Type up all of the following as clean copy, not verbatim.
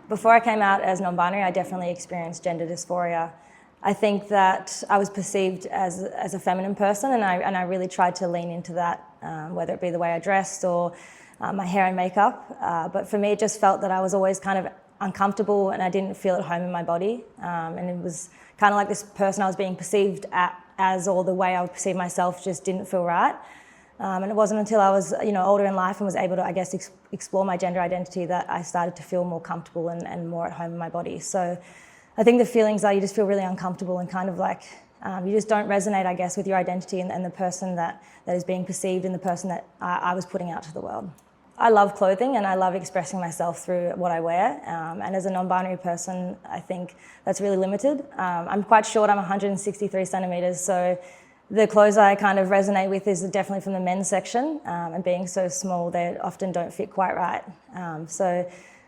Before I came out as non-binary, I definitely experienced gender dysphoria. I think that I was perceived as a feminine person, and I really tried to lean into that, whether it be the way I dressed or my hair and makeup. But for me, it just felt that I was always kind of uncomfortable and I didn't feel at home in my body. And it was kind of like this person I was being perceived as, or the way I would perceive myself just didn't feel right. And it wasn't until I was, older in life and was able to, I guess, explore my gender identity that I started to feel more comfortable and more at home in my body. So I think the feelings are you just feel really uncomfortable and kind of like you just don't resonate, I guess, with your identity and the person that is being perceived and the person that I was putting out to the world. I love clothing and I love expressing myself through what I wear. And as a non-binary person, I think that's really limited. I'm quite short, I'm 163 centimetres, so the clothes I kind of resonate with is definitely from the men's section, and being so small, they often don't fit quite right.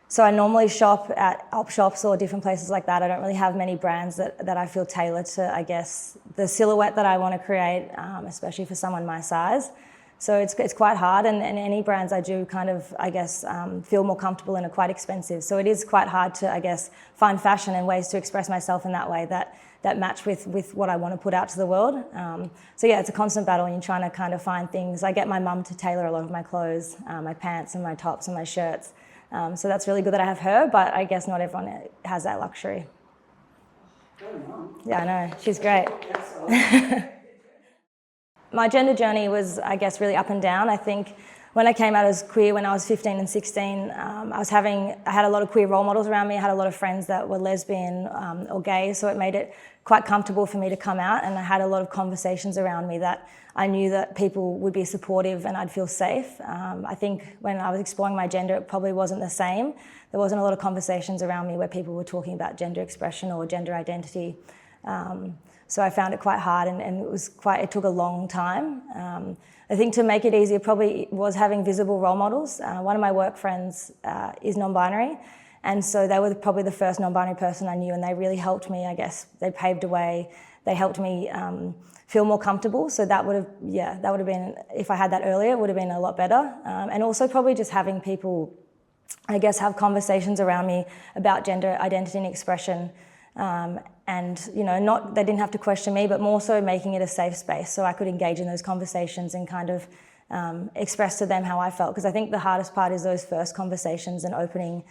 So I normally shop at op shops or different places like that. I don't really have many brands that I feel tailored to, I guess, the silhouette that I want to create, especially for someone my size. So it's quite hard, and any brands I do kind of, I guess, feel more comfortable and are quite expensive. So it is quite hard to, I guess, find fashion and ways to express myself in that way that match with what I want to put out to the world. So yeah, it's a constant battle and you're trying to kind of find things. I get my mum to tailor a lot of my clothes, my pants and my tops and my shirts. So that's really good that I have her, but I guess not everyone has that luxury. Yeah, I know, she's great. My gender journey was, I guess, really up and down. I think when I came out as queer when I was 15 and 16, I had a lot of queer role models around me. I had a lot of friends that were lesbian or gay, so it made it quite comfortable for me to come out, and I had a lot of conversations around me that I knew that people would be supportive and I'd feel safe. I think when I was exploring my gender, it probably wasn't the same. There wasn't a lot of conversations around me where people were talking about gender expression or gender identity. So I found it quite hard, and it took a long time. I think to make it easier probably was having visible role models. One of my work friends is non-binary, and so they were probably the first non-binary person I knew, and they really helped me, I guess. They paved a way. They helped me feel more comfortable. So that would have been, if I had that earlier, it would have been a lot better. And also probably just having people, I guess, have conversations around me about gender identity and expression. And they didn't have to question me, but more so making it a safe space so I could engage in those conversations and kind of express to them how I felt. Because I think the hardest part is those first conversations and opening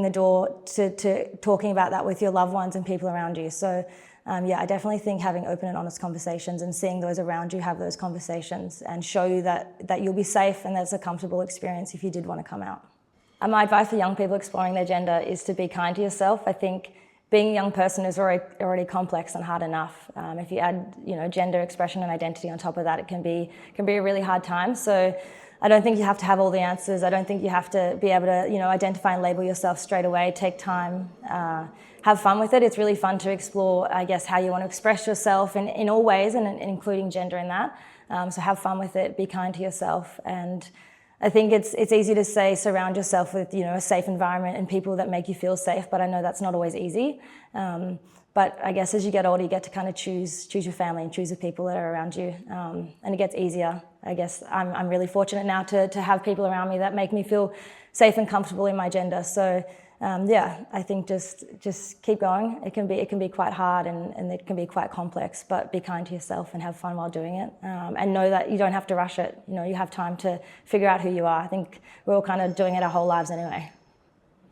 the door to talking about that with your loved ones and people around you. So I definitely think having open and honest conversations and seeing those around you have those conversations and show you that you'll be safe and that's a comfortable experience if you did want to come out. My advice for young people exploring their gender is to be kind to yourself. I think being a young person is already complex and hard enough. If you add, gender expression and identity on top of that, it can be a really hard time. So I don't think you have to have all the answers. I don't think you have to be able to, identify and label yourself straight away. Take time, have fun with it. It's really fun to explore, I guess, how you want to express yourself in all ways, and including gender in that. So have fun with it. Be kind to yourself, and I think it's easy to say surround yourself with a safe environment and people that make you feel safe, but I know that's not always easy. But I guess as you get older, you get to kind of choose your family and choose the people that are around you, and it gets easier. I guess I'm really fortunate now to have people around me that make me feel safe and comfortable in my gender. So I think just keep going. It can be quite hard and it can be quite complex, but be kind to yourself and have fun while doing it. And know that you don't have to rush it. You have time to figure out who you are. I think we're all kind of doing it our whole lives anyway.